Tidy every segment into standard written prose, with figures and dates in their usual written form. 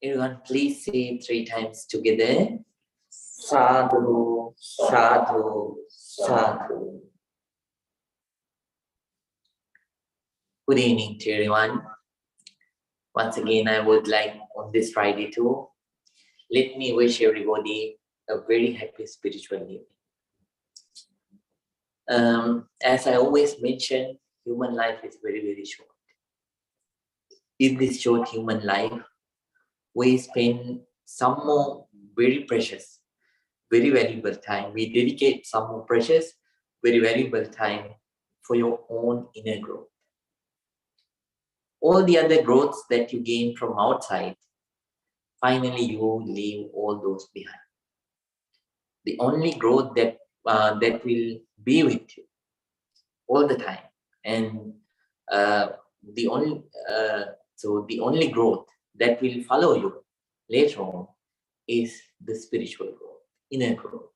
Everyone, please say 3 times together. Sadhu, sadhu, sadhu. Good evening to everyone. Once again, I would like on this Friday too, let me wish everybody a very happy spiritual evening. As I always mention, human life is very, very short. In this short human life, we spend some more very precious, very valuable time. We dedicate some more precious, very valuable time for your own inner growth. All the other growths that you gain from outside, finally you leave all those behind. The only growth that that will be with you all the time, and the only growth that will follow you later on is the spiritual growth, inner growth.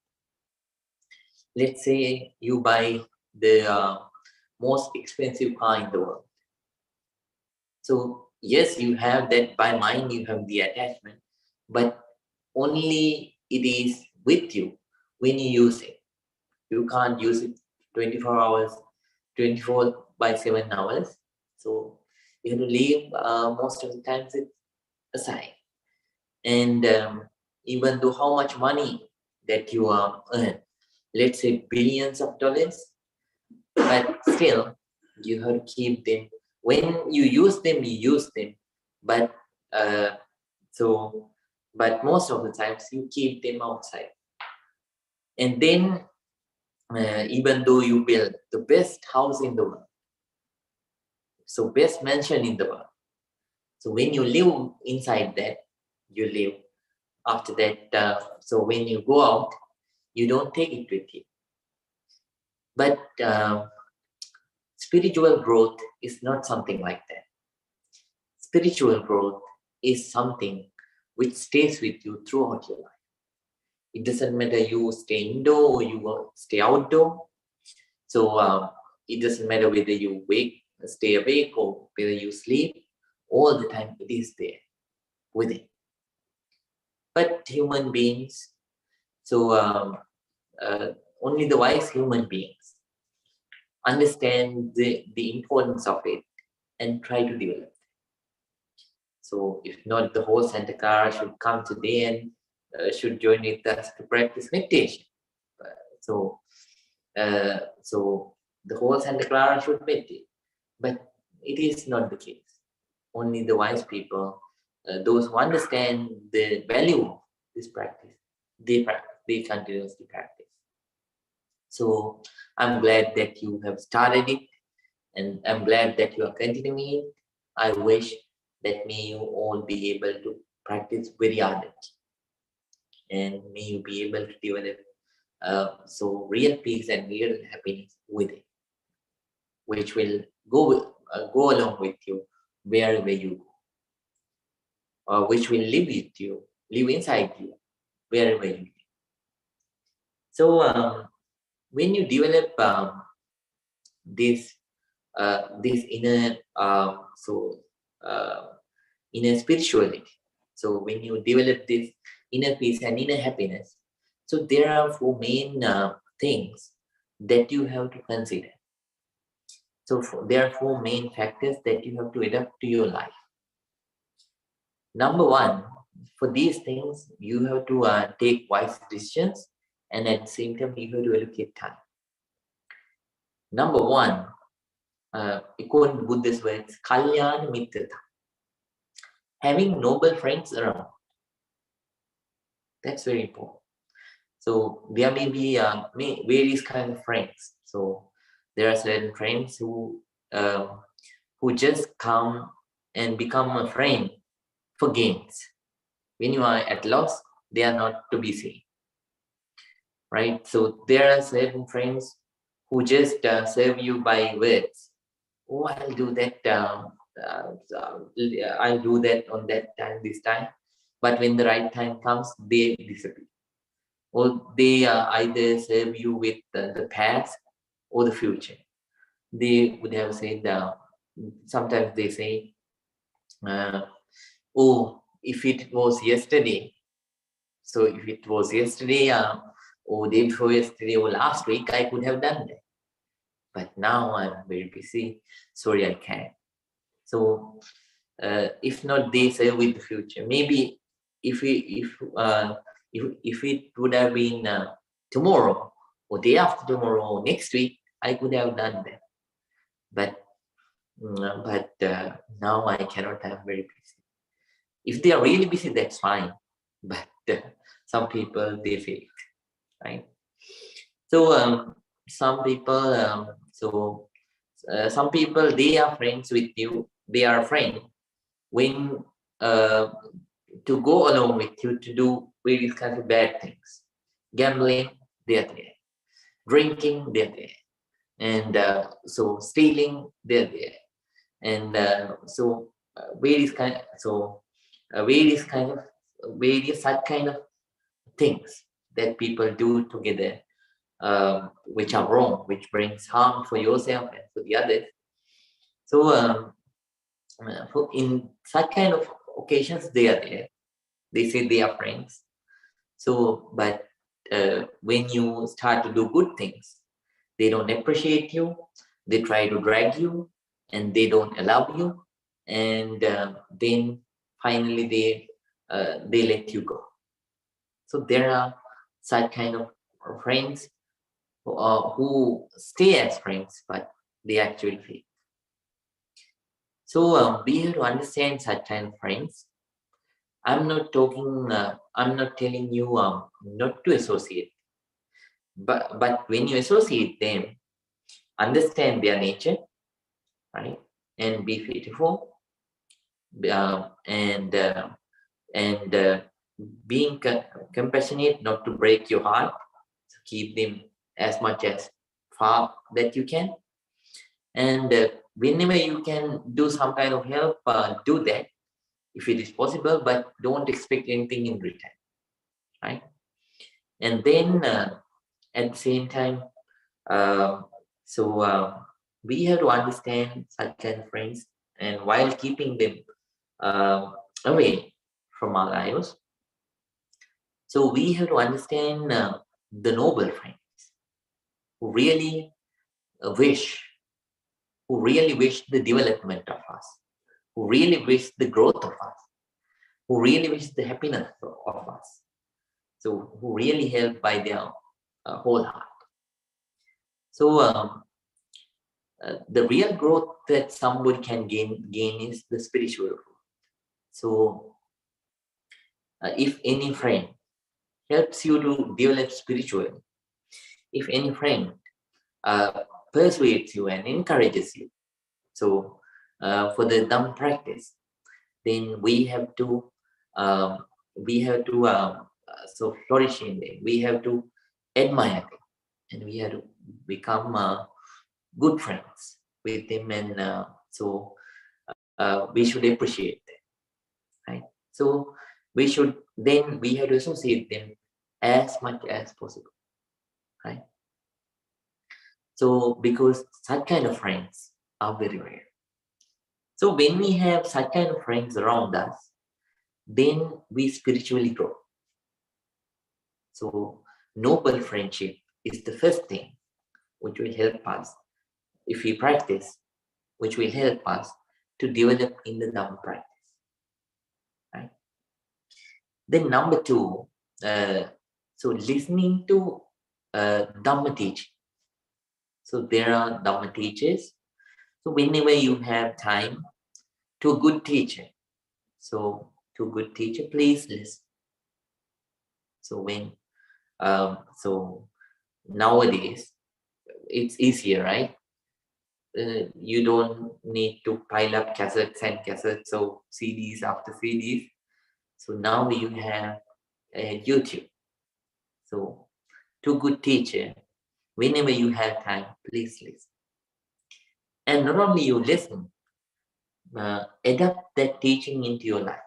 Let's say you buy the most expensive car in the world. So yes, you have that by mind, you have the attachment, but only it is with you when you use it. You can't use it 24 hours, 24 by 7 hours. So you have to leave most of the times it aside. And even though how much money that you earn, let's say billions of dollars, but still you have to keep them. When you use them, but but most of the times you keep them outside. And then even though you build the best house in the world, so best mansion in the world, so when you live inside that, you live. After that, so when you go out, you don't take it with you. But spiritual growth is not something like that. Spiritual growth is something which stays with you throughout your life. It doesn't matter you stay indoor or you stay outdoor. So it doesn't matter whether you stay awake or whether you sleep. All the time it is there within. But human beings, so only the wise human beings understand the importance of it and try to develop it. So if not, the whole Santa Clara should come today and should join with us to practice meditation. So the whole Santa Clara should meditate. But it is not the case. Only the wise people, those who understand the value of this practice, they continuously practice. So I'm glad that you have started it, and I'm glad that you are continuing it. I wish that may you all be able to practice very ardently, and may you be able to develop so real peace and real happiness with it, which will go along with you wherever you go, or which will live with you, live inside you, wherever you live. So when you develop this inner inner spirituality, so when you develop this inner peace and inner happiness, so there are 4 main things that you have to consider. So there are 4 main factors that you have to adapt to your life. Number 1, for these things, you have to take wise decisions, and at the same time, you have to allocate time. Number 1, according to Buddha's words, Kalyana Mitrata. Having noble friends around. That's very important. So there may be various kind of friends. So there are certain friends who just come and become a friend for gains. When you are at loss, they are not to be seen, right? So there are certain friends who just serve you by words. Oh, I'll do that. I'll do that on that time, this time. But when the right time comes, they disappear. Or they either serve you with the past or the future. They would have said, sometimes they say, oh, if it was yesterday, so if it was yesterday, or day before yesterday, or last week, I could have done that. But now I'm very busy. Sorry, I can't. So if not, they serve with the future. Maybe if it would have been tomorrow or day after tomorrow or next week, I could have done that. But now I cannot. I'm very busy. If they are really busy, that's fine. But some people, they fail, right? So some people, some people, they are friends with you. They are a friend when to go along with you to do various kinds of bad things. Gambling, they're there. Drinking, they're there. And so stealing, they're there. And various kind of things that people do together, which are wrong, which brings harm for yourself and for the others. So in such kind of occasions, they are there. They say they are friends. So, but when you start to do good things, they don't appreciate you. They try to drag you, and they don't allow you. And then finally, they let you go. So there are such kind of friends who stay as friends, but they actually fail. So we have to understand such kind of friends. I'm not telling you not to associate, but when you associate them, understand their nature, right, and be faithful, and being compassionate, not to break your heart. So keep them as much as far that you can, and whenever you can do some kind of help, do that if it is possible, but don't expect anything in return, right? And then at the same time, we have to understand such kind of friends, and while keeping them away from our lives, so we have to understand the noble friends who really wish the development of us, who really wish the growth of us, who really wish the happiness of us. So who really help by their whole heart. So the real growth that somebody can gain is the spiritual growth. So if any friend helps you to develop spiritually, if any friend persuades you and encourages you, so for the Dhamma practice, then we have to so flourish in them. We have to admire them, and we have to become good friends with them, and we should appreciate them, right? So we have to associate them as much as possible, right? So because such kind of friends are very rare. So when we have such kind of friends around us, then we spiritually grow. So noble friendship is the first thing which will help us if we practice, which will help us to develop in the Dhamma practice. Right? Then number two, so listening to Dhamma teaching. So there are Dhamma teachers. So whenever you have time, to a good teacher. So to a good teacher, please listen. So so nowadays it's easier, right? You don't need to pile up cassettes and cassettes, so CDs after CDs. So now you have YouTube. So to good teacher, whenever you have time, please listen. And not only you listen, adapt that teaching into your life.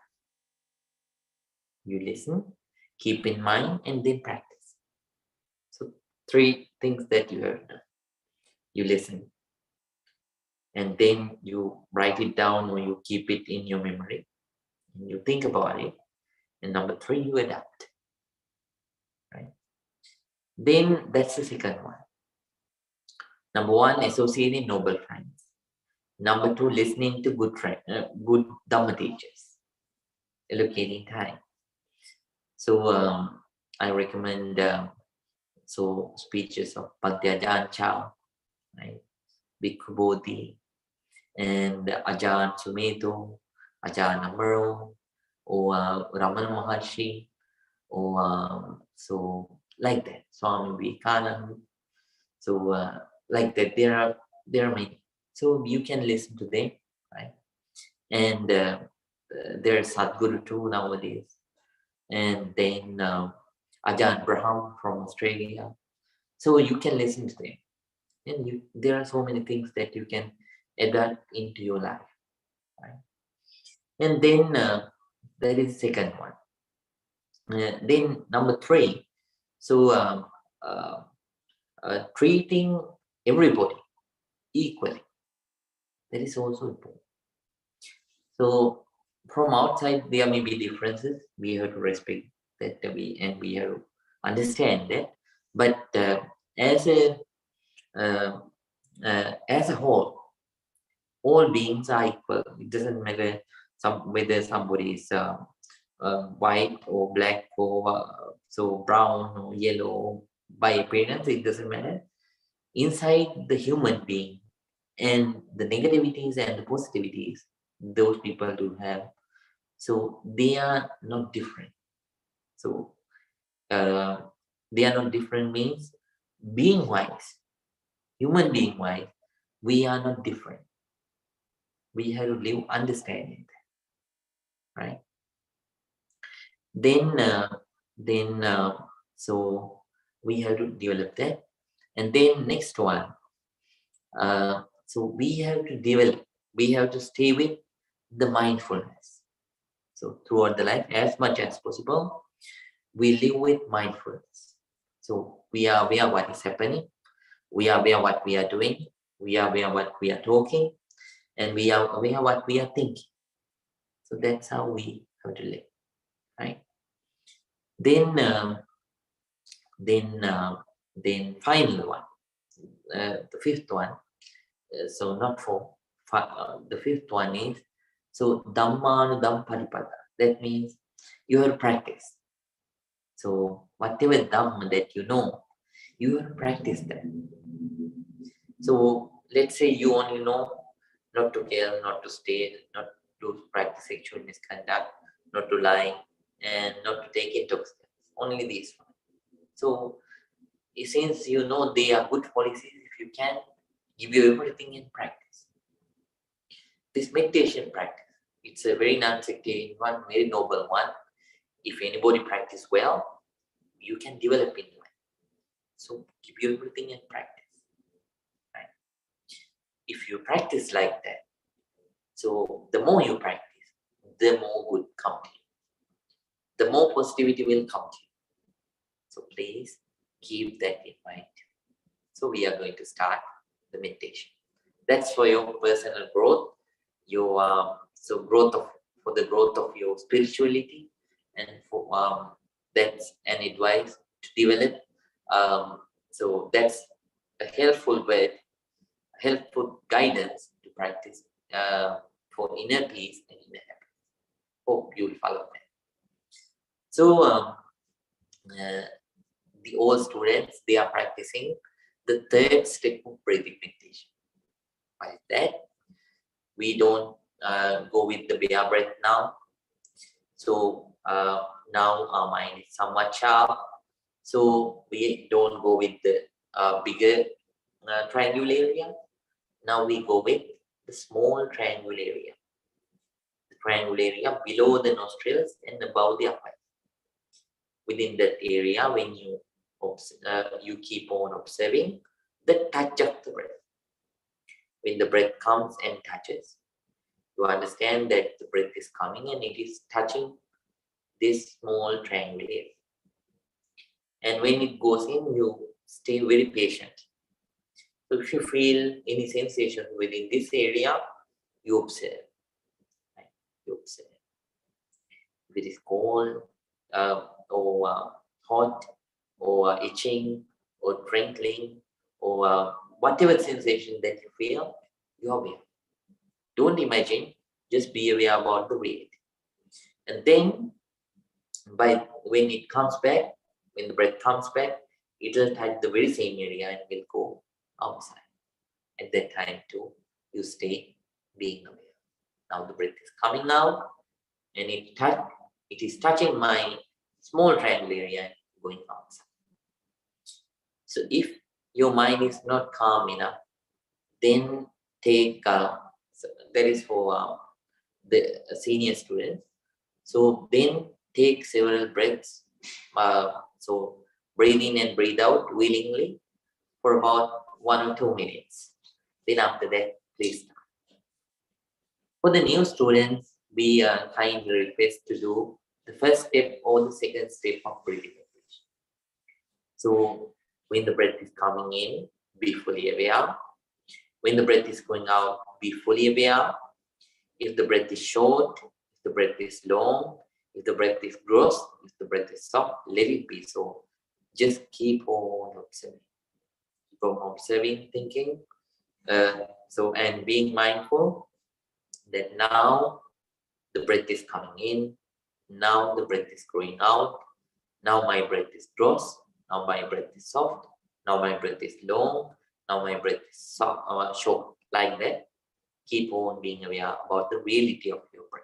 You listen, keep in mind, and then practice. So three things that you have done. You listen, and then you write it down or you keep it in your memory. And you think about it. And number three, you adapt. Right? Then that's the second one. Number one, associating noble friends. Number two, listening to good Dhamma teachers. Allocating time. So I recommend speeches of Ajahn Chao, right? Bhikkhu Bodhi, and Ajahn Sumeto, Ajahn Amaro, or Ramana Maharshi, or so like that, Swami Vivekananda. So like that, there are many. So you can listen to them, right? And there's Sadhguru too nowadays, and then Ajahn Braham from Australia. So you can listen to them, and there are so many things that you can adapt into your life, right? And then that is second one. Then number three, so treating everybody equally. That is also important. So from outside there may be differences. We have to respect that, we have to understand that. But as a whole, all beings are equal. It doesn't matter whether somebody is white or black or so brown or yellow. By appearance, it doesn't matter. Inside the human being, and the negativities and the positivities, those people do have. So they are not different. So they are not different means, being wise, human being wise, we are not different. We have to live understanding that, right? Then so we have to develop that. And then next one, so we have to stay with the mindfulness. So throughout the life, as much as possible, we live with mindfulness. So we are aware what is happening, we are aware what we are doing, we are aware what we are talking, and we are aware what we are thinking. So that's how we have to live, right? Then final one, the fifth one. So not four. The fifth one is so Dhammanudam Paripada. That means you have to practice. So whatever Dhamma that you know, you have to practice that. So let's say you only know not to kill, not to steal, not to practice sexual misconduct, not to lie, and not to take intoxicants. Only these one. So since you know they are good policies, if you can, give you everything in practice. This meditation practice, it's a very non-sectarian one, very noble one. If anybody practice well, you can develop in life. So give you everything in practice. Right? If you practice like that, so the more you practice, the more good come to you. The more positivity will come to you. So please keep that in mind. So we are going to start the meditation. That's for your personal growth, your for the growth of your spirituality, and for that's an advice to develop. So that's a helpful way helpful guidance to practice for inner peace and inner happiness. Hope you'll follow that. So the old students, they are practicing the third step of breathing meditation. Why is that? We don't go with the Vihara breath now. So now our mind is somewhat sharp. So we don't go with the bigger triangle area. Now we go with the small triangle area. The triangle area below the nostrils and above the upper. Within that area, when you you keep on observing the touch of the breath. When the breath comes and touches, you understand that the breath is coming and it is touching this small triangle area. And when it goes in, you stay very patient. So if you feel any sensation within this area, you observe. Right? You observe. If it is cold or hot or itching or crinkling or whatever sensation that you feel, you are aware. Don't imagine, just be aware about the reality. And then when it comes back, when the breath comes back, it will touch the very same area and will go outside. At that time too, you stay being aware. Now the breath is coming out and it is touching my small triangle area and going outside. So if your mind is not calm enough, then take, so that is for the senior students. So then take several breaths. So breathe in and breathe out willingly for about 1 or 2 minutes. Then after that, please start. For the new students, we kindly request to do the first step or the second step of breathing meditation. So when the breath is coming in, be fully aware. When the breath is going out, be fully aware. If the breath is short, if the breath is long, if the breath is gross, if the breath is soft, let it be so. Just keep on observing. Keep on observing, thinking. And being mindful that now the breath is coming in, now the breath is going out, now my breath is gross, now my breath is soft, now my breath is long, now my breath is soft, short, like that. Keep on being aware about the reality of your breath.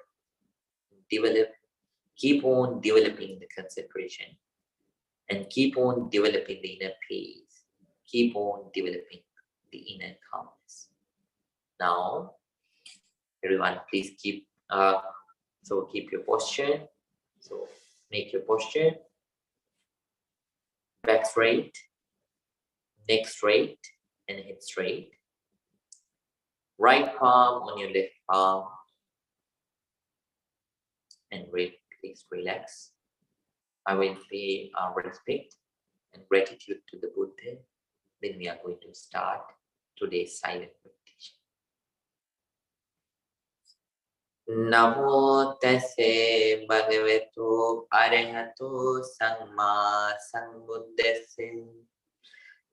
Keep on developing the concentration and keep on developing the inner peace. Keep on developing the inner calmness. Now, everyone, please keep your posture. So make your posture back straight, neck straight, and head straight. Right palm on your left palm, and please relax. I will pay our respect and gratitude to the Buddha. Then we are going to start today's silent meditation. Namo tase bhagavato arahato samma sambuddhase.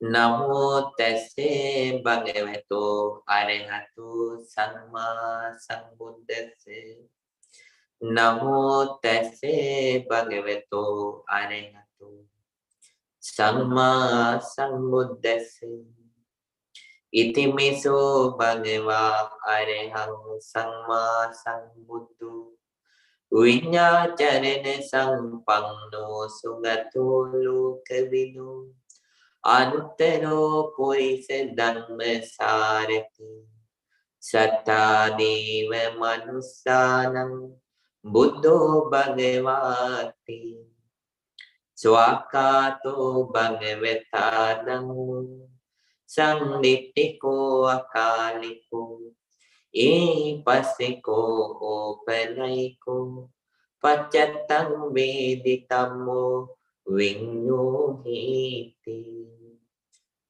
Namo tase bhagavato arahato samma sambuddhase. Namo tase bhagavato arahato samma sambuddhase. Itimiso bhagava arahang samma sambuddhu viññācarana sampanno sugato lokavino anuttaro purisa dhamma sarati sattā deva manussanam buddho bhagavati swakato bhagavata dhammo Sangnittiko akaliko, pasiko opanaiko, paccattam veditamo vinyuhiti.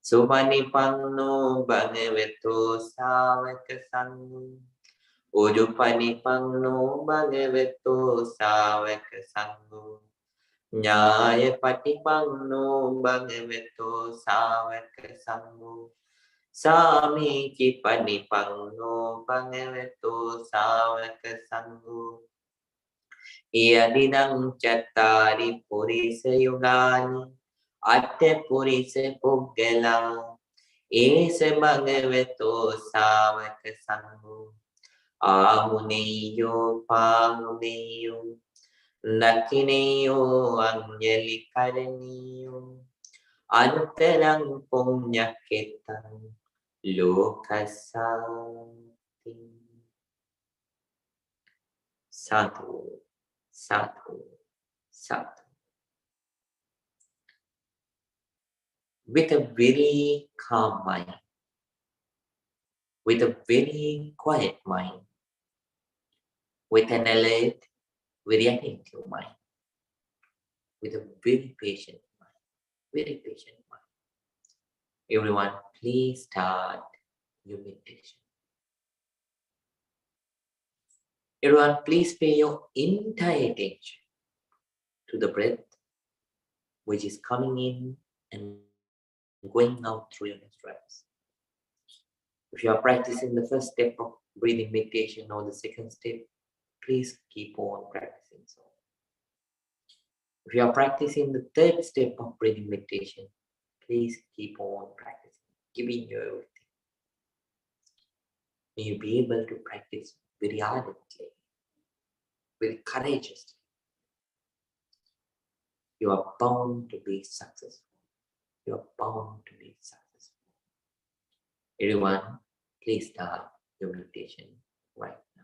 Supanipanno bhagavato sāvaka sangho, udupanipanno bhagavato sāvaka sangho. Nyaya patipanno bhagavato sāvaka sangho Sami Panipangno Pangaveto Savaka Sangho Yadidang Chattari Purisa Yugani Atte Purisa Puggala Ese Bhagavato Savaka Sangho Amuneyo Pamuneyo Nakineyo Anjali Karaniyo Antarang Punyaketang Lokasanti Sadhu Sadhu Sadhu. With a very calm mind, with a very quiet mind, with an alert, very attentive mind, with a very patient mind, very patient mind. Everyone, please start your meditation. Everyone, please pay your entire attention to the breath which is coming in and going out through your nostrils. If you are practicing the first step of breathing meditation or the second step, please keep on practicing so. If you are practicing the third step of breathing meditation, please keep on practicing, giving your everything. May you be able to practice very ardently, very courageously. You are bound to be successful. You are bound to be successful. Everyone, please start your meditation right now.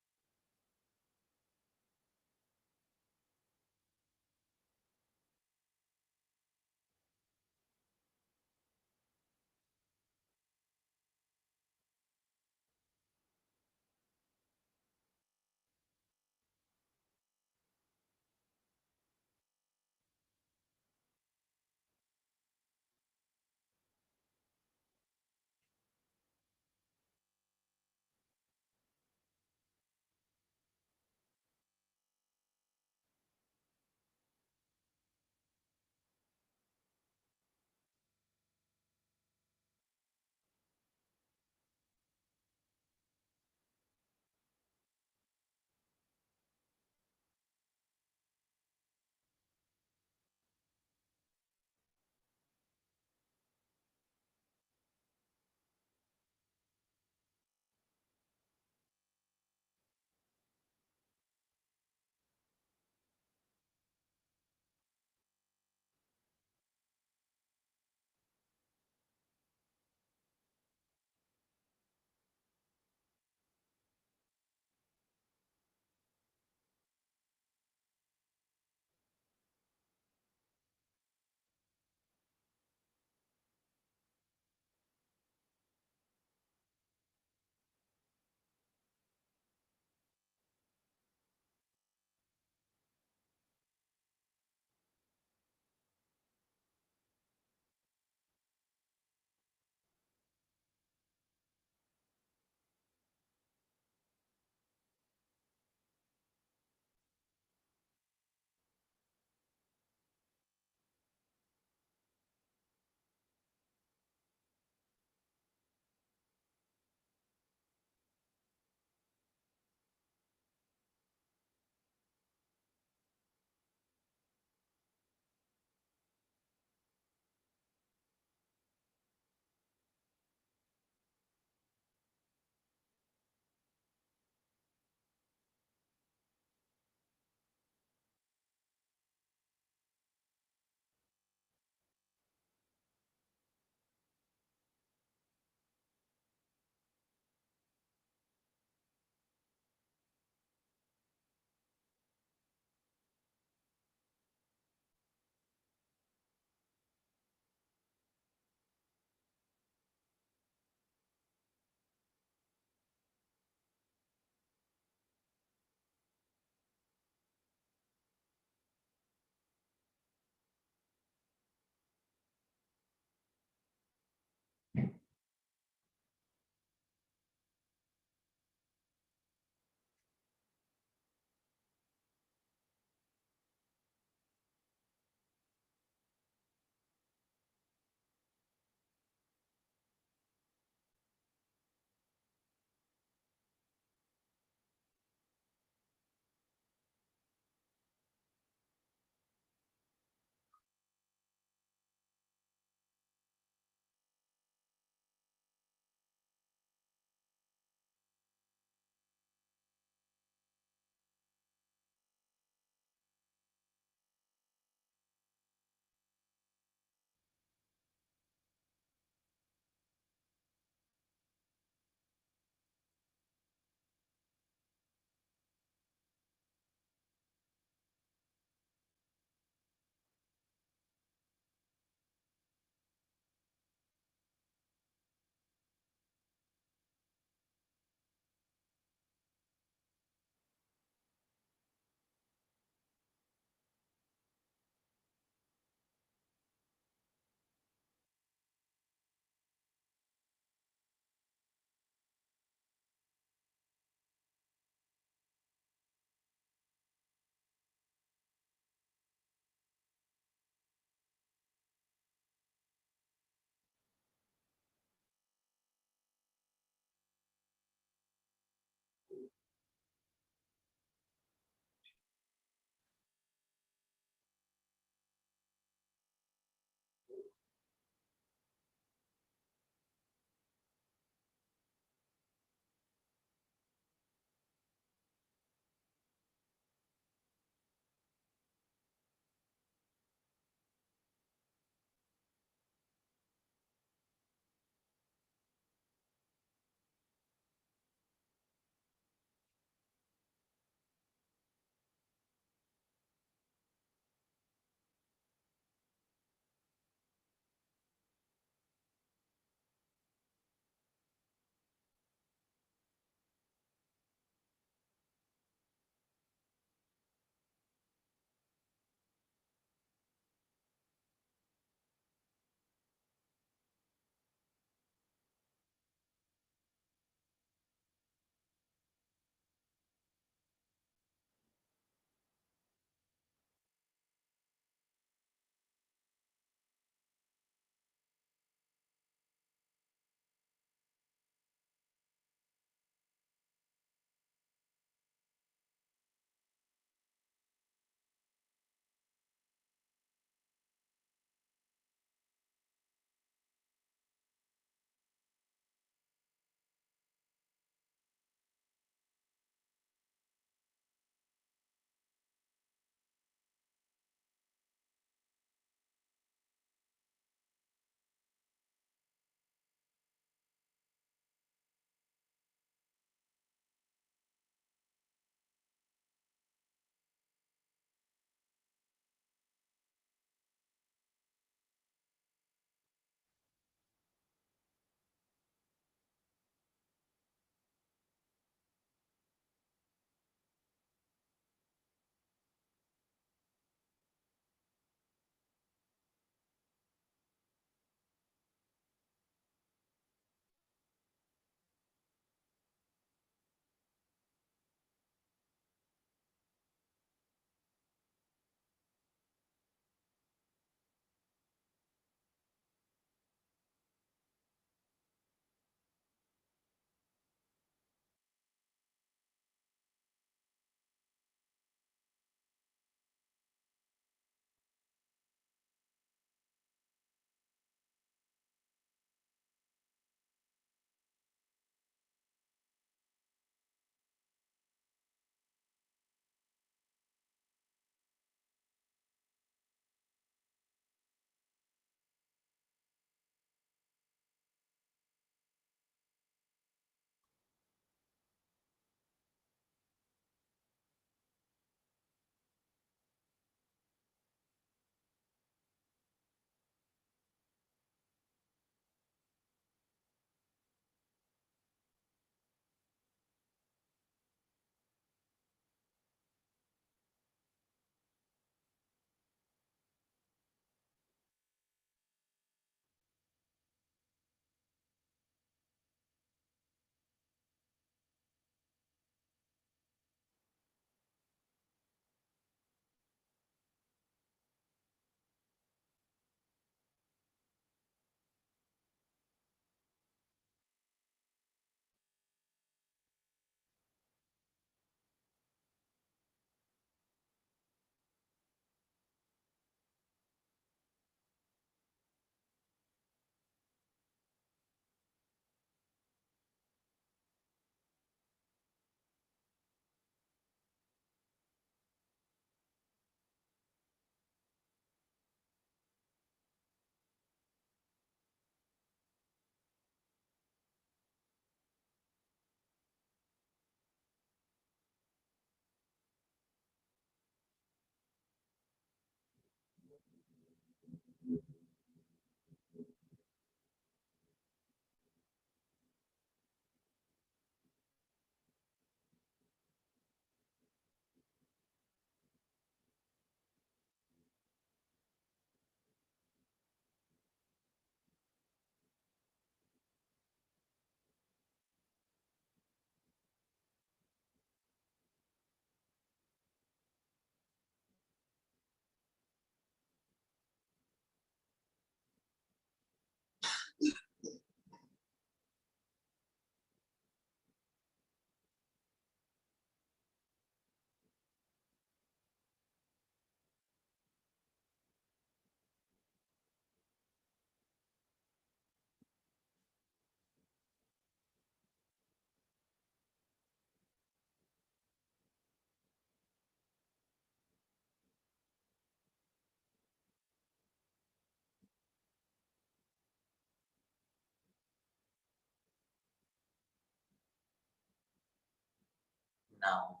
Now,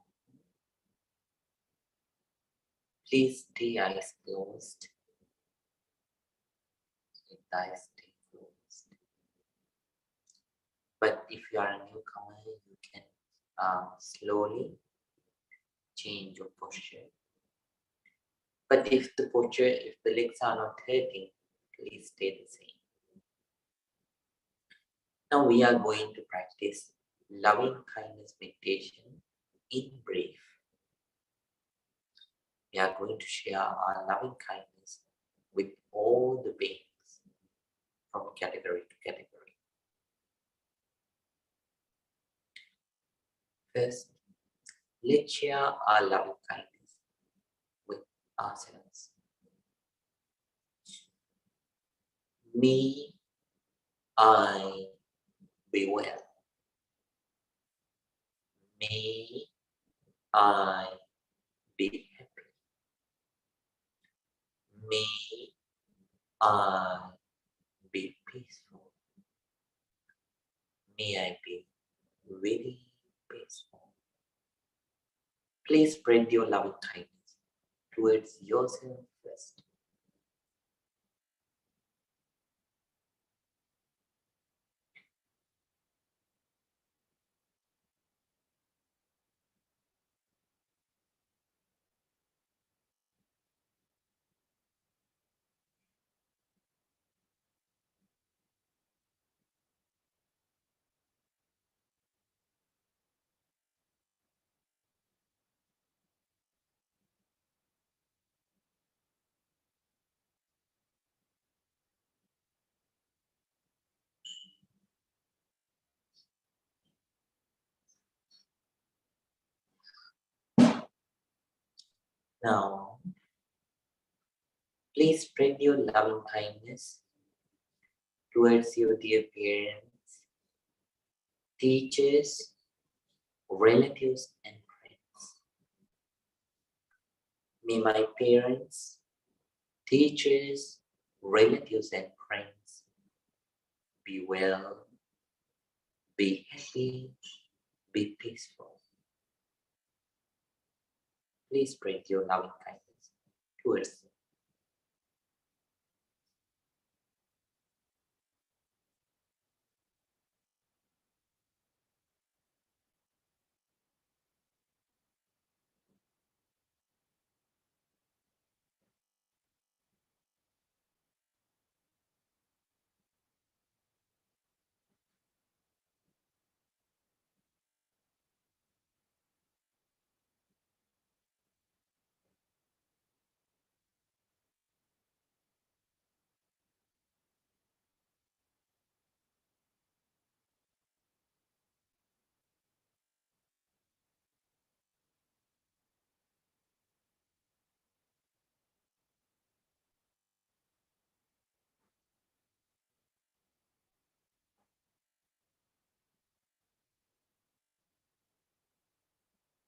please stay eyes closed. With eyes stay closed. But if you are a newcomer, you can slowly change your posture. But if the legs are not hurting, please stay the same. Now we are going to practice loving kindness meditation in brief. We are going to share our loving kindness with all the beings from category to category. First, let's share our loving kindness with ourselves. May I be well. May I be happy. May I be peaceful. May I be very peaceful. Please spread your loving kindness towards yourself first. Now, please spread your loving kindness towards your dear parents, teachers, relatives, and friends. May my parents, teachers, relatives, and friends be well, be happy, be peaceful. Please spread your loving kindness towards them.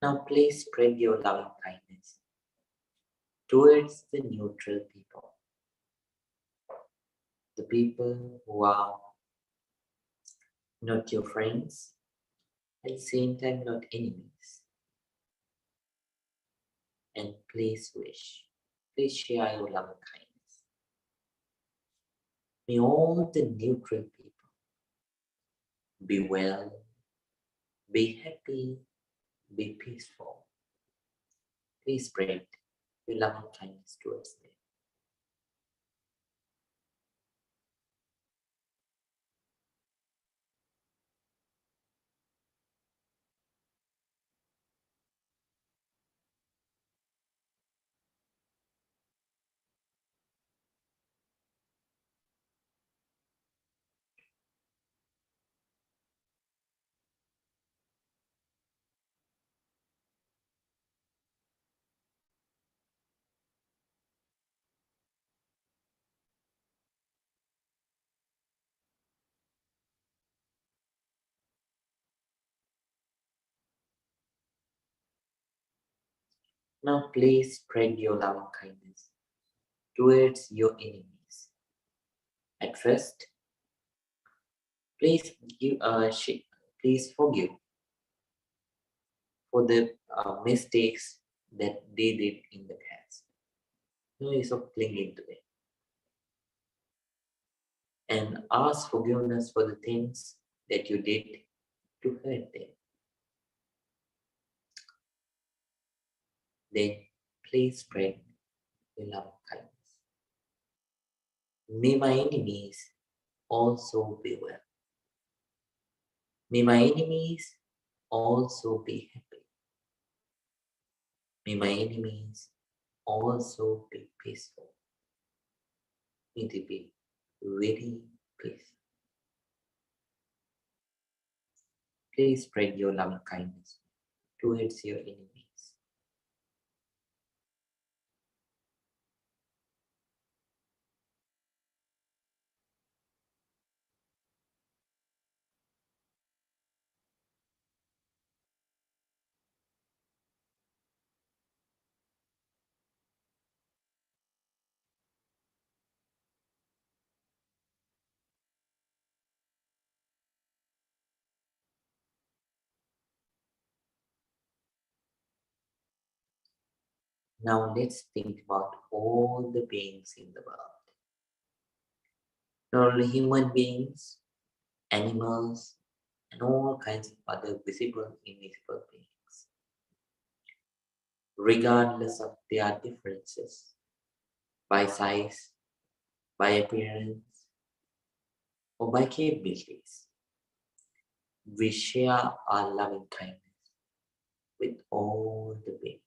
Now please spread your loving kindness towards the neutral people. The people who are not your friends, at the same time not enemies. And please share your loving kindness. May all the neutral people be well, be happy, be peaceful. Please spread your loving kindness towards them. Now please spread your loving kindness towards your enemies. At first, please forgive for the mistakes that they did in the past. No use of clinging to them. And ask forgiveness for the things that you did to hurt them. Then please spread your love and kindness. May my enemies also be well. May my enemies also be happy. May my enemies also be peaceful. May they be very peaceful. Please spread your loving kindness towards your enemies. Now let's think about all the beings in the world. Not only human beings, animals, and all kinds of other visible and invisible beings. Regardless of their differences, by size, by appearance, or by capabilities, we share our loving kindness with all the beings.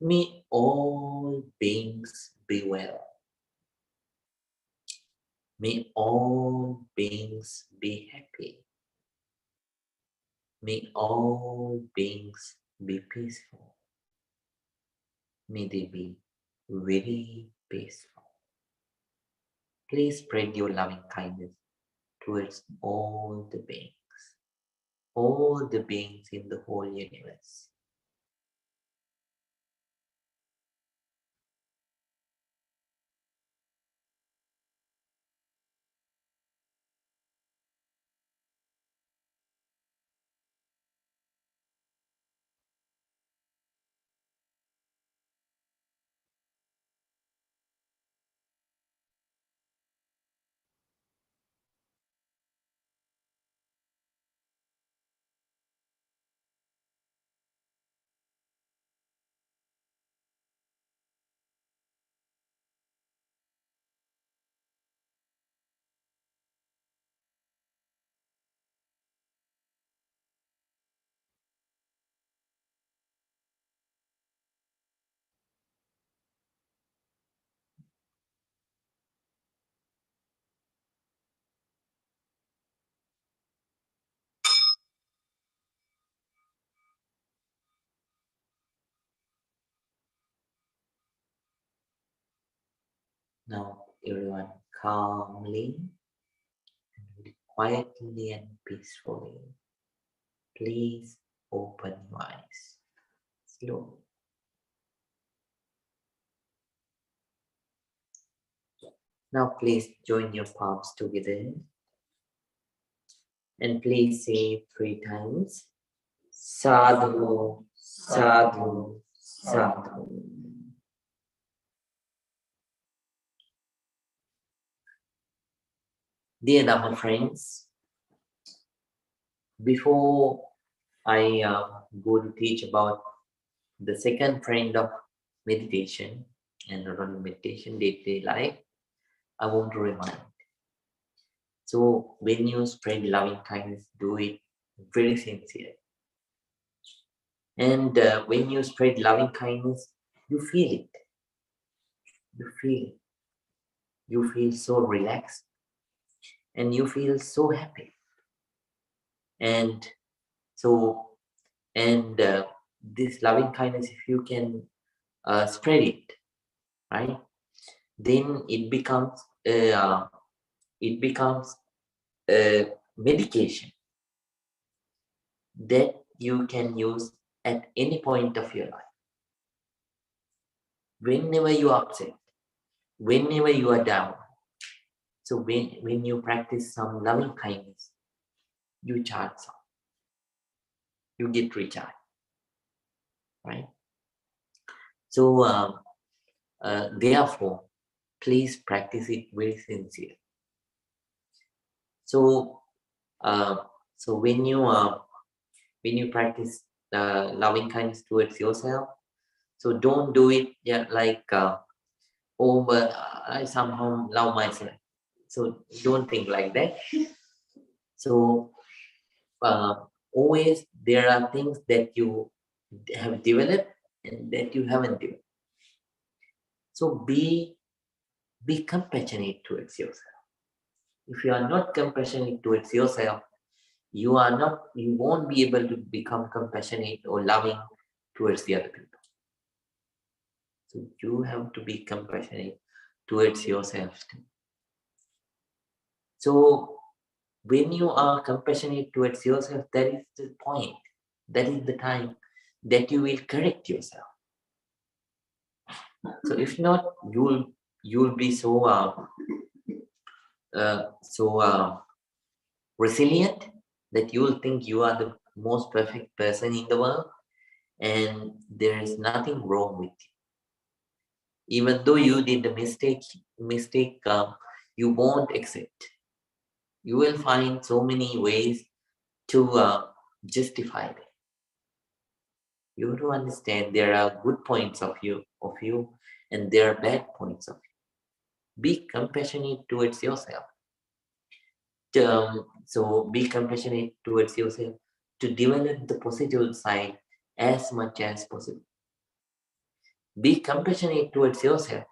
May all beings be well. May all beings be happy. May all beings be peaceful. May they be very peaceful. Please spread your loving kindness towards all the beings in the whole universe. Now, everyone, calmly, quietly, and peacefully, please open your eyes slowly. Now, please join your palms together and please say 3 times Sadhu, Sadhu, Sadhu. Dear Dhamma friends, before I go to teach about the second trend of meditation and not only meditation, day-to-day life, I want to remind. So when you spread loving kindness, do it very sincere. And when you spread loving kindness, you feel it. You feel it. You feel so relaxed and you feel so happy. And so, this loving kindness, if you can spread it, right, then it becomes a medication that you can use at any point of your life. Whenever you are upset, whenever you are down, so when you practice some loving kindness, you charge some. you get recharged, right? So therefore, please practice it very sincere. So uh, so when you practice loving kindness towards yourself, so don't do it like oh, but I somehow love myself. So don't think like that. So always there are things that you have developed and that you haven't developed. So be compassionate towards yourself. If you are not compassionate towards yourself, you won't be able to become compassionate or loving towards the other people. So you have to be compassionate towards yourself too. So when you are compassionate towards yourself, that is the point. That is the time that you will correct yourself. So if not, you'll be so resilient that you will think you are the most perfect person in the world, and there is nothing wrong with you. Even though you did the mistake, you won't accept. You will find so many ways to justify it. You have to understand there are good points of you, and there are bad points of you. Be compassionate towards yourself. So be compassionate towards yourself to develop the positive side as much as possible. Be compassionate towards yourself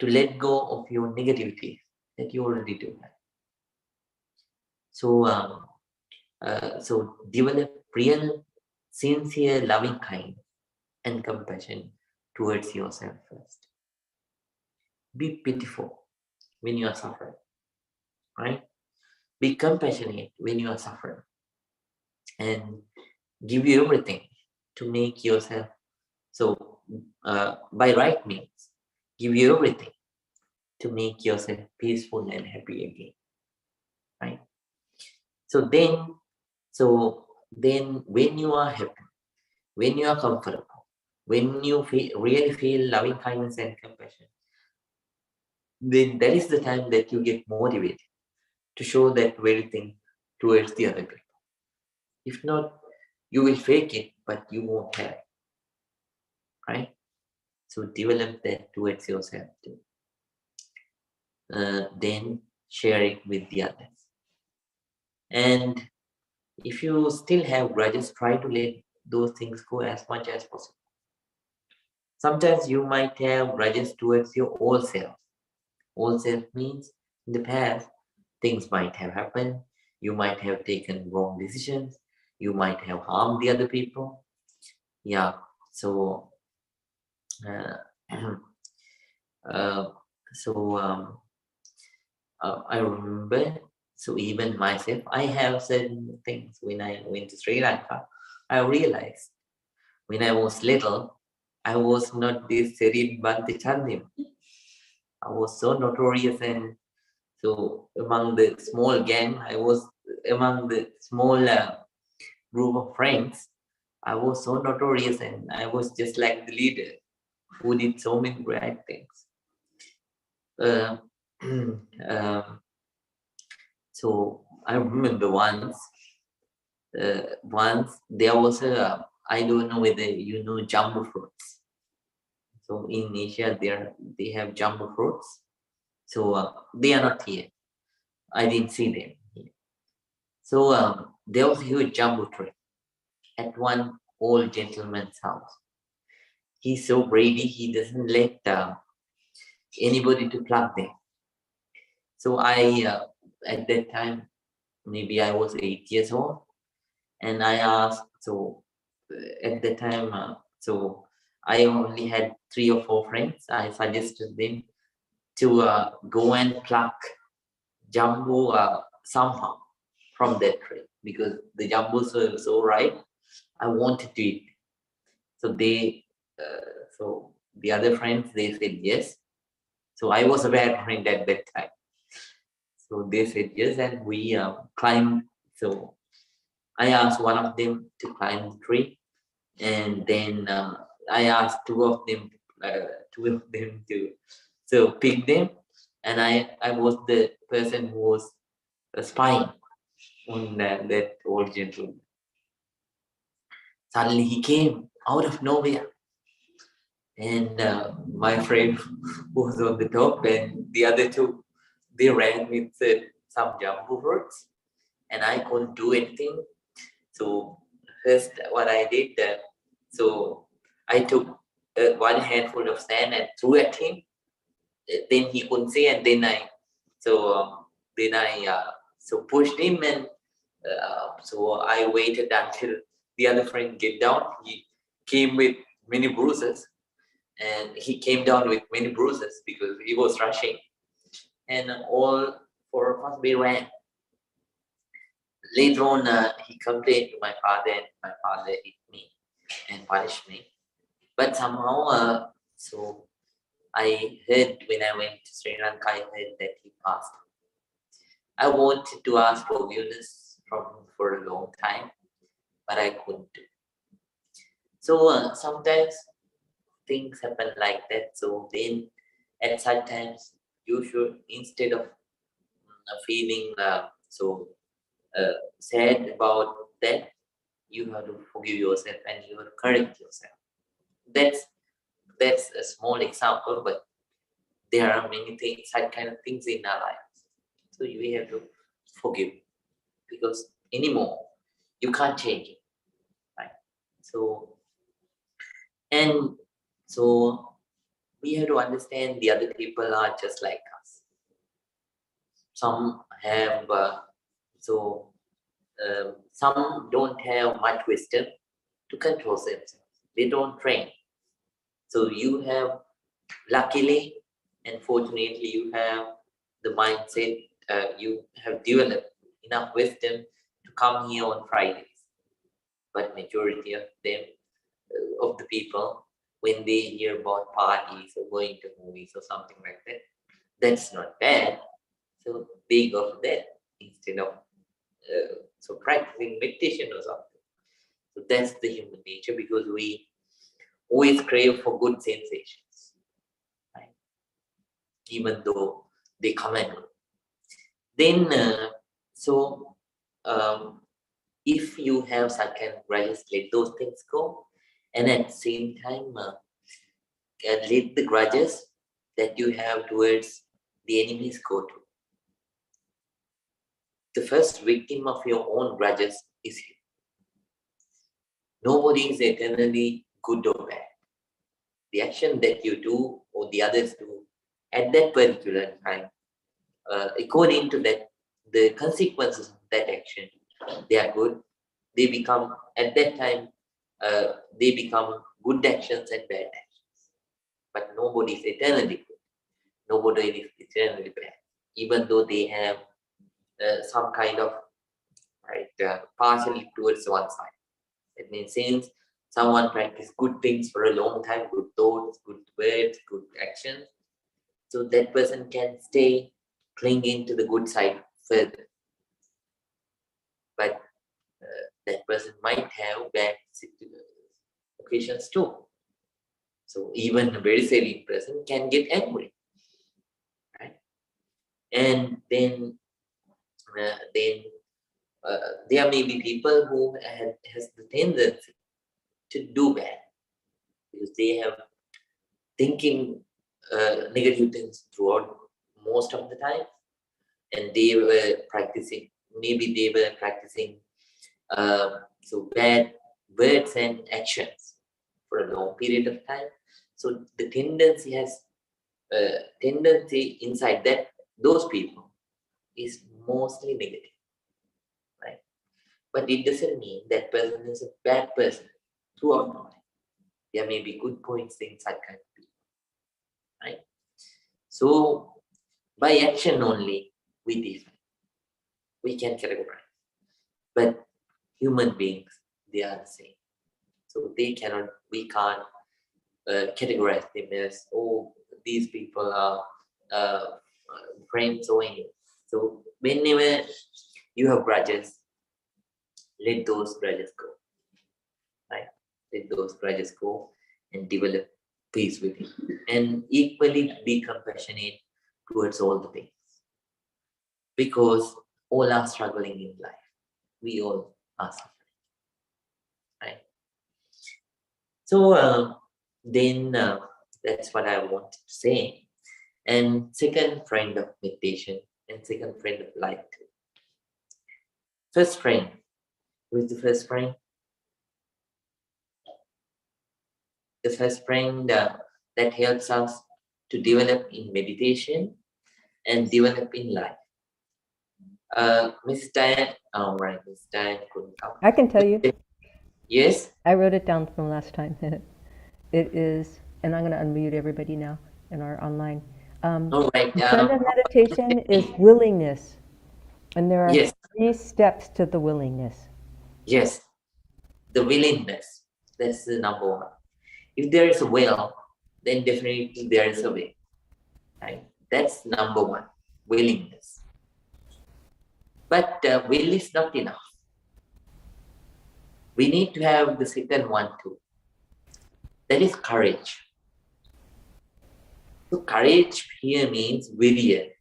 to let go of your negativity that you already do have. So develop real, sincere, loving kindness and compassion towards yourself first. Be pitiful when you are suffering, right? Be compassionate when you are suffering, and give you everything to make yourself by right means, give you everything to make yourself peaceful and happy again, right? So then when you are happy, when you are comfortable, when you really feel loving kindness and compassion, then that is the time that you get motivated to show that very thing towards the other people. If not, you will fake it, but you won't have it, right? So develop that towards yourself too. Then share it with the others. And if you still have grudges, try to let those things go as much as possible. Sometimes you might have grudges towards your old self. Old self means in the past, things might have happened. You might have taken wrong decisions. You might have harmed the other people. Yeah. So, uh, uh, I remember. So even myself, I have certain things. When I went to Sri Lanka, I realized when I was little, I was not this Serid Bante Chandim. I was so notorious, and so among the small gang, I was among the small group of friends. I was so notorious, and I was just like the leader who did so many great things. Uh, so I remember once there was I don't know whether you know jumbo fruits. So in Asia, they have jumbo fruits. So they are not here. I didn't see them here. So there was a huge jumbo tree at one old gentleman's house. He's so greedy, he doesn't let anybody to pluck them. So I, at that time, maybe I was 8 years old, and I asked. So at that time, so I only had 3 or 4 friends. I suggested them to go and pluck jumbo somehow from that tree because the jumbos were so ripe. I wanted to eat. So so the other friends, they said yes. So I was a bad friend at that time. So they said yes, and we climbed. So I asked one of them to climb the tree, and then I asked two of them to pick them, and I was the person who was spying on that old gentleman. Suddenly he came out of nowhere, and my friend was on the top, and the other two, they ran with some jumbo fruits, and I couldn't do anything. So first, what I did, so I took one handful of sand and threw at him. Then he couldn't see, and then so then I pushed him, and so I waited until the other friend get down. He came with many bruises, and he came down with many bruises because he was rushing, and all four of us we ran. Later on, he complained to my father, and my father hit me and punished me. But somehow, so I heard when I went to Sri Lanka, I heard that he passed. I wanted to ask forgiveness from him for a long time, but I couldn't do. So sometimes things happen like that. So then, at such times, you should, instead of feeling sad about that, you have to forgive yourself and you have to correct yourself. That's a small example, but there are many things, such kind of things in our lives. So we have to forgive, because anymore you can't change it, right? So and so we have to understand the other people are just like us. Some have some don't have much wisdom to control themselves. They don't train. So you have, luckily and fortunately, you have the mindset. You have developed enough wisdom to come here on Fridays. But majority of them, of the people, when they hear about parties or going to movies or something like that, that's not bad. So they go for that instead of practicing meditation or something. So that's the human nature, because we always crave for good sensations, right? Even though they come and go. Then, if you have such kind of grudges, let those things go, and at the same time, let the grudges that you have towards the enemies go to. The first victim of your own grudges is you. Nobody is eternally good or bad. The action that you do or the others do at that particular time, according to that, the consequences of that action, they are good. They become, at that time, they become good actions and bad actions. But nobody is eternally good. Nobody is eternally bad. Even though they have some kind of partially towards one side. It means since someone practice good things for a long time, good thoughts, good words, good actions, so that person can stay clinging to the good side further. But that person might have bad occasions too. So even a very serene person can get angry, right? And then there may be people who has the tendency to do bad because they have thinking negative things throughout most of the time, and they were practicing. Maybe they were practicing bad words and actions for a long period of time. So the tendency inside those people is mostly negative, right? But it doesn't mean that person is a bad person throughout the life. There may be good points in such kind of people, right? So by action only we define, we can categorize. But human beings, they are the same. So we can't categorize them as, oh, these people are friends or anything. So whenever you have grudges, let those grudges go, right? Let those grudges go and develop peace within. And equally be compassionate towards all the beings. Because all are struggling in life. We all are suffering, right? So then that's what I wanted to say. And second friend of meditation and second friend of life too. First friend. Who is the first friend? The first friend that helps us to develop in meditation and develop in life. Miss Diane, right, Miss Diane couldn't come. I can tell you. Yes? I wrote it down from last time. It is, and I'm going to unmute everybody now in our online. All right. The friend of meditation is willingness. And there are Yes. 3 steps to the willingness. Yes. The willingness. That's the number one. If there is a will, then definitely there is a way. Right? That's number one. Willingness. But will is not enough. We need to have the second one too. That is courage. So courage here means virya.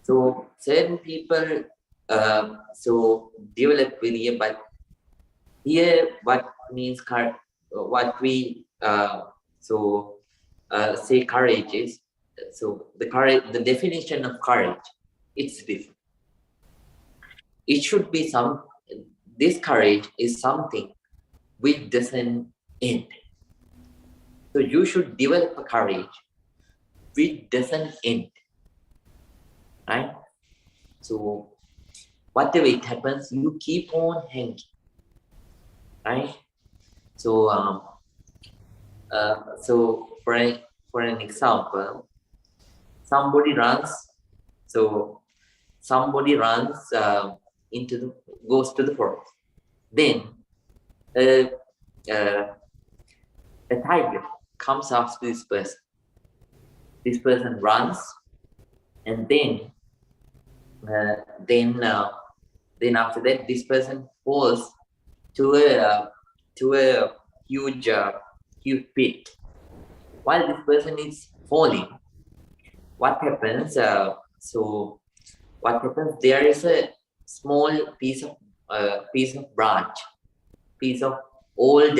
So certain people so develop virya, but here what means what we say courage is, so the courage, the definition of courage, it's different. It should be this courage is something which doesn't end. So you should develop a courage which doesn't end, right? So whatever it happens, you keep on hanging, right? So for an example, somebody runs goes to the forest. Then a tiger comes after this person. This person runs, and then after that, this person falls to a huge pit. While this person is falling, what happens? What happens? There is a small piece of branch, piece of old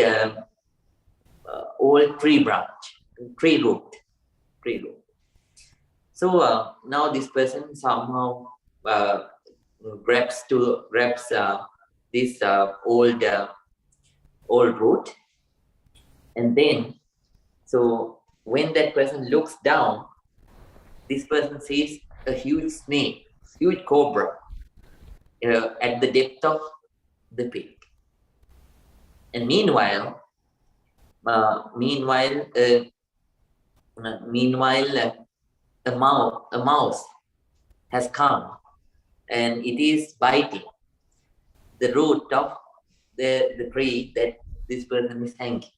tree branch, tree root. So now this person somehow grabs this old root, and then so when that person looks down, this person sees a huge snake, huge cobra at the depth of the pit. And meanwhile, a mouse has come and it is biting the root of the tree that this person is hanging.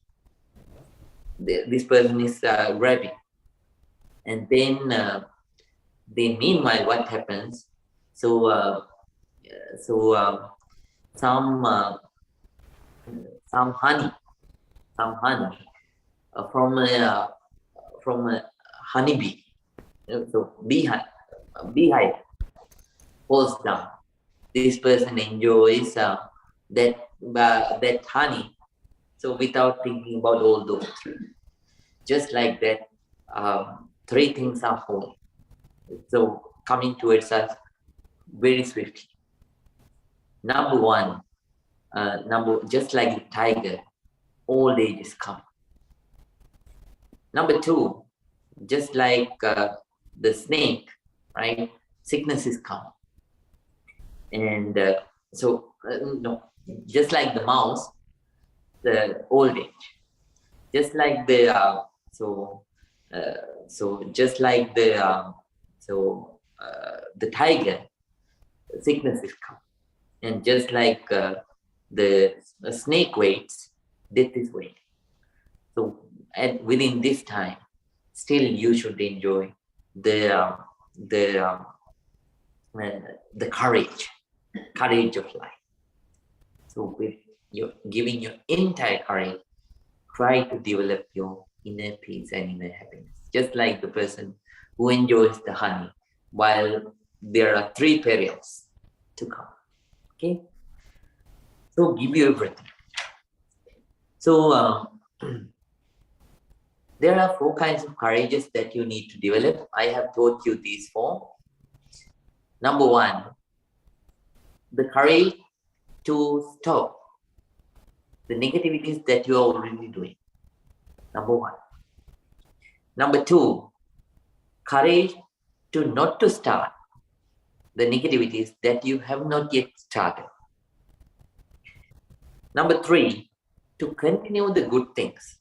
This person is grabbing, and then meanwhile, what happens? Some honey from a honeybee, so beehive falls down. This person enjoys that honey, so without thinking about all those three. Just like that, 3 things are falling, so coming towards us very swiftly. Number one, just like the tiger, old age is coming. Number 2, just like the snake, right? Sickness is coming. And just like the mouse, the old age. Just like the just like the tiger, sickness is coming. And just like the snake waits, death is waiting. So within this time, still you should enjoy the courage of life. So with your giving your entire courage, try to develop your inner peace and inner happiness. Just like the person who enjoys the honey while there are 3 periods to come. Okay? So give you everything. So there are 4 kinds of courages that you need to develop. I have taught you these 4. Number 1, the courage to stop the negativities that you are already doing. Number 1. Number 2, courage to not to start the negativities that you have not yet started. Number 3, to continue the good things,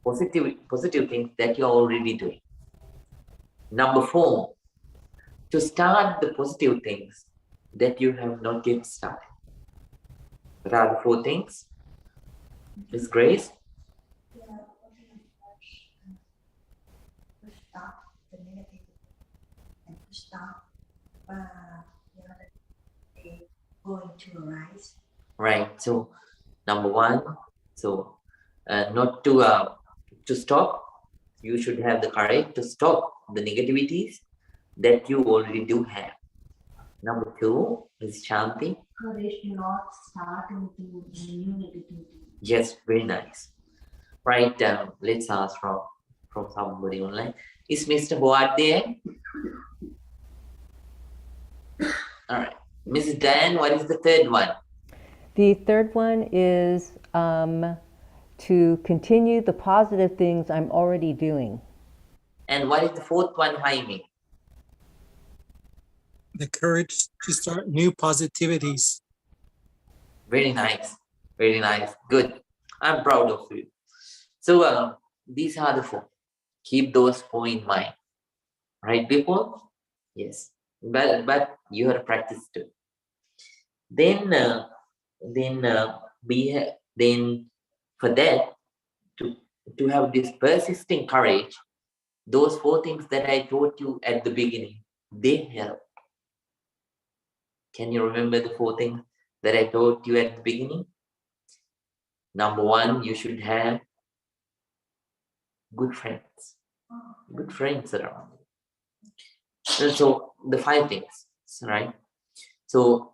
positive things that you are already doing. Number 4, to start the positive things that you have not yet started. What are the 4 things? Miss Grace? To stop the negative and to stop the other day going to arise. Right. So number 1, so not to stop. You should have the courage to stop the negativities that you already do have. Number 2 is Shanti. Courage not starting to new negativity. Yes, very nice. Right down. Let's ask from somebody online. Is Mr. Boad there? All right. Mrs. Diane, what is the 3rd one? The 3rd one is to continue the positive things I'm already doing. And what is the 4th one, Jaime? The courage to start new positivities. Very nice. Very nice. Good. I'm proud of you. So these are the 4. Keep those 4 in mind. Right, people? Yes. But you have to practice too. Then for that to have this persisting courage, those 4 things that I taught you at the beginning, they help. Can you remember the 4 things that I taught you at the beginning? Number 1, you should have good friends. Good friends around you. And so the 5 things, right? So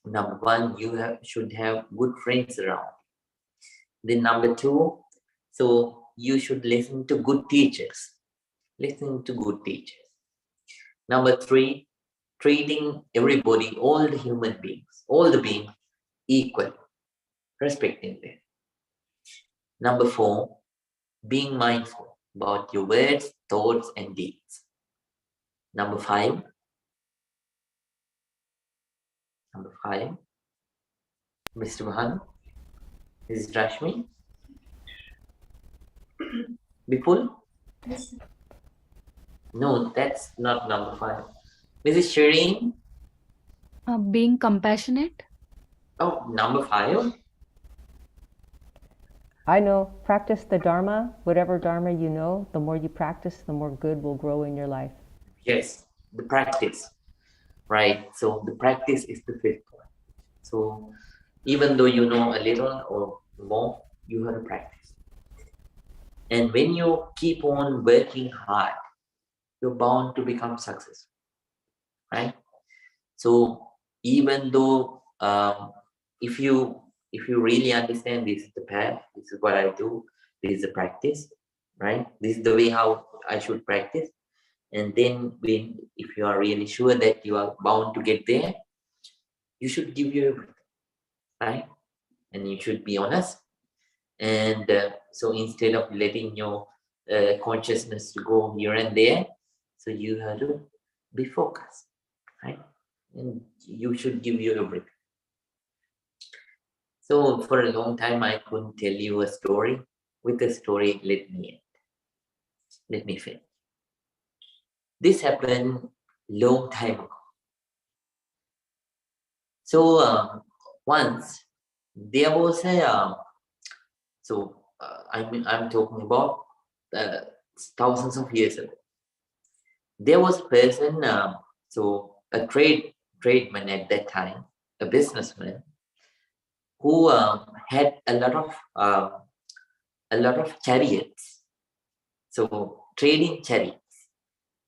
number 1, you should have good friends around. Then number 2, so you should listen to good teachers. Listen to good teachers. Number 3, treating everybody, all the human beings, all the beings equal, respecting them. Number 4, being mindful about your words, thoughts, and deeds. Number 5, Mr. Mahan, Mrs. Rashmi, Bipul? Yes. No, that's not number 5. Mrs. Shireen? Being compassionate. Oh, number 5. I know, practice the Dharma, whatever Dharma you know, the more you practice, the more good will grow in your life. Yes, the practice, right? So the practice is the 5th one. So even though you know a little or more, you have to practice. And when you keep on working hard, you're bound to become successful, right? So even though if you really understand this is the path, this is what I do, this is the practice, right? This is the way how I should practice. And then if you are really sure that you are bound to get there, you should give your everything, right? And you should be honest. And so instead of letting your consciousness to go here and there, so you have to be focused, right? And you should give your everything. So for a long time, I couldn't tell you a story. With the story, let me finish. This happened long time ago. So once there was a I'm talking about thousands of years ago. There was a person, a tradesman at that time, a businessman, who had a lot of chariots. So trading chariots.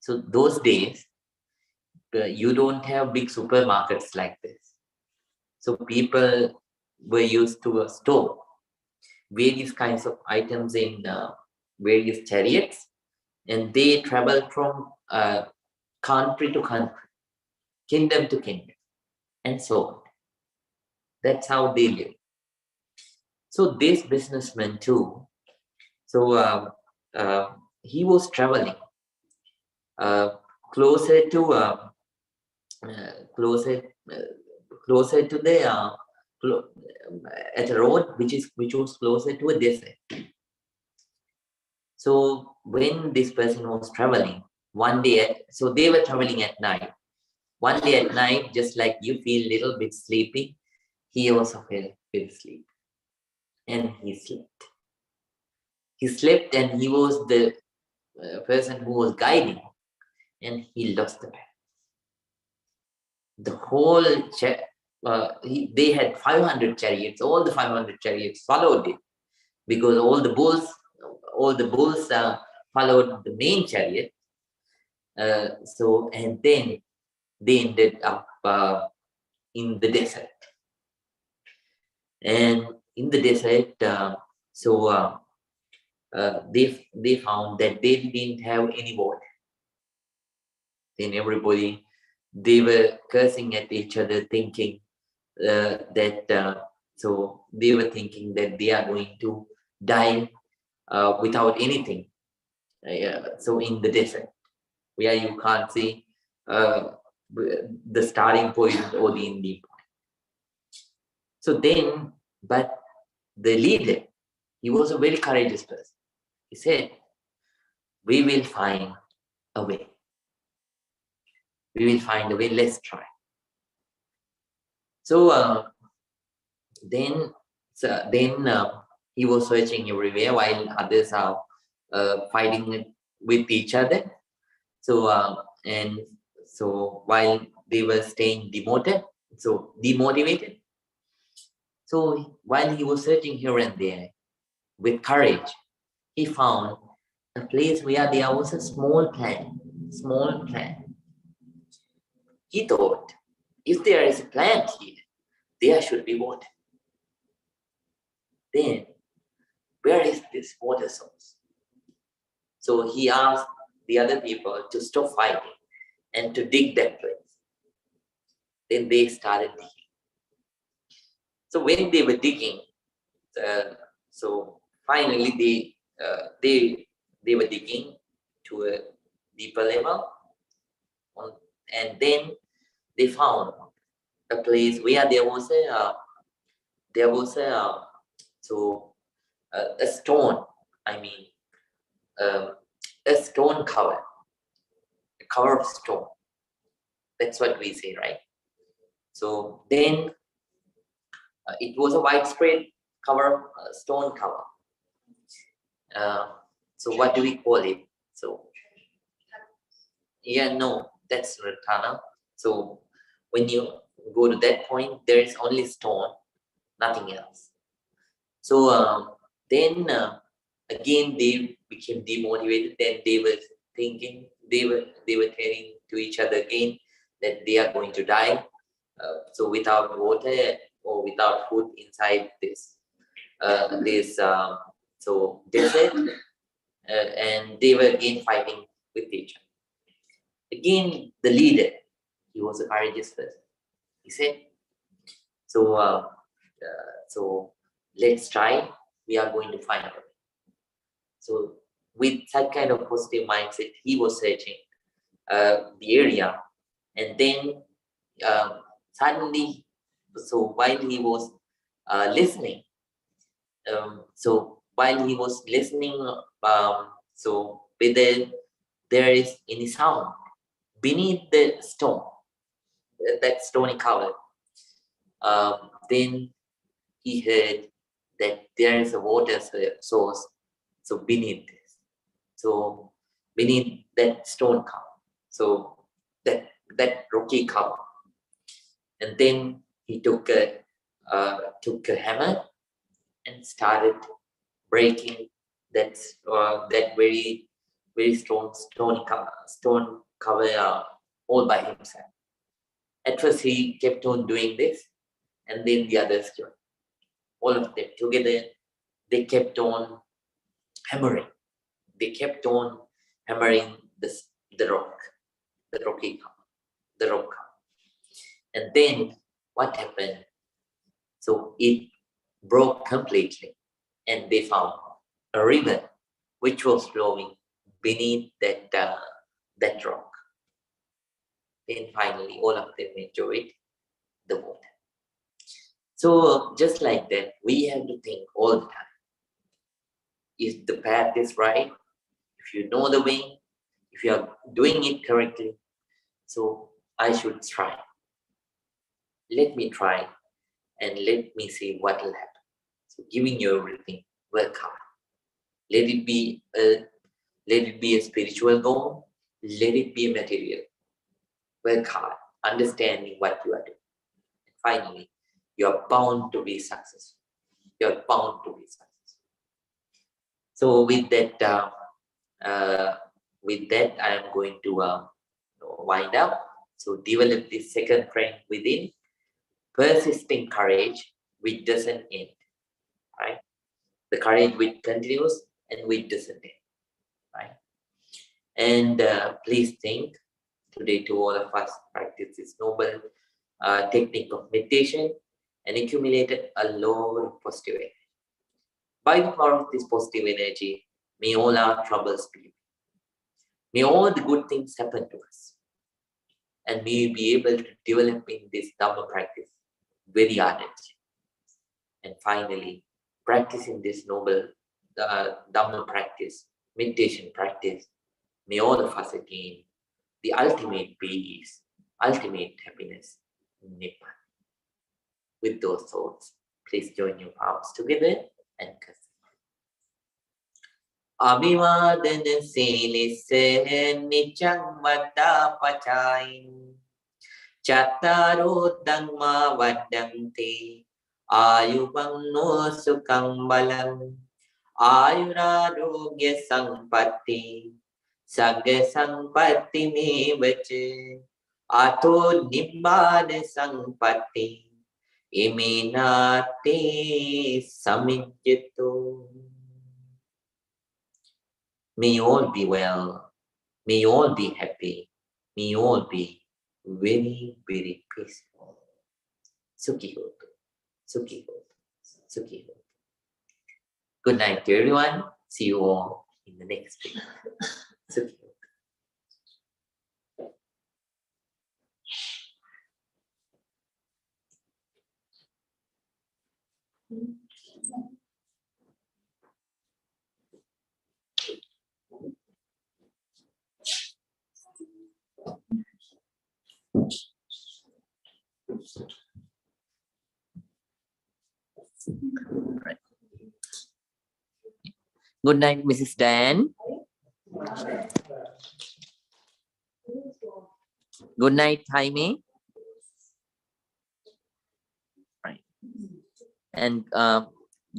So those days, you don't have big supermarkets like this. So people were used to store various kinds of items in various chariots, and they traveled from country to country, kingdom to kingdom, and so on. That's how they live. So this businessman too, so he was traveling closer to closer closer to the at a road which was closer to a desert. So when this person was traveling one day, so they were traveling at night. One day at night, just like you feel a little bit sleepy, he also fell asleep, and he slept. He slept, and he was the person who was guiding, and he lost the path. The whole they had 500 chariots. All the 500 chariots followed it because all the bulls followed the main chariot. So and then they ended up in the desert. And in the desert, they found that they didn't have any water. Then everybody, they were cursing at each other, thinking so they were thinking that they are going to die without anything. So in the desert, where you can't see the starting point or the ending point. So then, but the leader, he was a very courageous person. He said, "We will find a way. We will find a way. Let's try." So then he was searching everywhere while others are fighting with each other. So while they were staying demotivated, so while he was searching here and there with courage, he found a place where there was a small plant. He thought, if there is a plant here, there should be water. Then, where is this water source? So he asked the other people to stop fighting and to dig that place. Then they started digging. So when they were digging, so finally they were digging to a deeper level, and then they found a place where there was a stone. I mean, a stone cover, a cover of stone. That's what we say, right? So then it was a widespread cover, stone cover. So what do we call it? So yeah, no, that's Ratana. So when you go to that point, there is only stone, nothing else. So then again they became demotivated. Then they were thinking, they were telling to each other again that they are going to die. So without water or without food inside this desert, and they were again fighting with each other. Again, the leader, he was a courageous person. He said, so let's try. We are going to find out. So with that kind of positive mindset, he was searching the area, and then suddenly, so while he was listening, so whether there is any sound beneath the stone, that stony cover, then he heard that there is a water source. So beneath this, so beneath that stone cover, so that rocky cover, and then he took a took a hammer and started breaking that very stone cover all by himself. At first, he kept on doing this, and then the others joined. All of them together, they kept on hammering. They kept on hammering the rock, the rocky cover, the rock cover. And then what happened? So it broke completely, and they found a river which was flowing beneath that rock. Then finally, all of them enjoyed the water. So just like that, we have to think all the time. If the path is right, if you know the way, if you are doing it correctly, so I should try. Let me try and let me see what will happen. So giving you everything, work hard. Let it be a spiritual goal. Let it be a material. Work hard, understanding what you are doing. And finally, you are bound to be successful. You are bound to be successful. So with that, I am going to wind up. So develop this second strength within, persisting courage, which doesn't end. Right? The courage which continues and which doesn't end. Right? And please think today to all of us practice this noble technique of meditation and accumulated a lot of positive energy. By the power of this positive energy, may all our troubles be away. May all the good things happen to us. And may we be able to develop in this Dhamma practice very ardently. And finally, practicing this noble Dhamma practice, meditation practice, may all of us attain the ultimate peace, ultimate happiness, Nibbana. With those thoughts, please join your palms together and kiss. Abhivadana silisse nichang vada pachain Chattaro dhamma vaddhanti Ayuvanno sukhang balang Ayurarogya sampatti Sagga sampatti mevache Ato nibbana sampatti Iminati samijjito. May you all be well. May you all be happy. May you all be very, very peaceful. Sukhi hotu. Sukhi hotu. Sukhi hotu. Good night to everyone. See you all in the next video. Sukhi hotu. Right. Good night, Mrs. Dan. Good night, Jaime. Right. And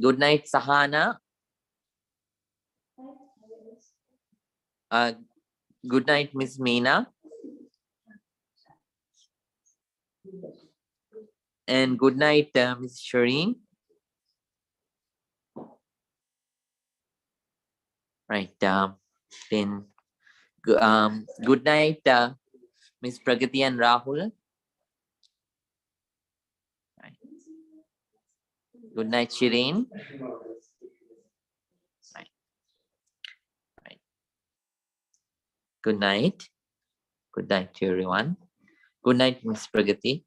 good night, Sahana. Good night, Miss Meena. And good night, Miss Shireen. Right. Then good night, Miss Pragati and Rahul. Right. Good night, Shireen. Right. Right. Good night. Good night to everyone. Good night, Miss Pragati.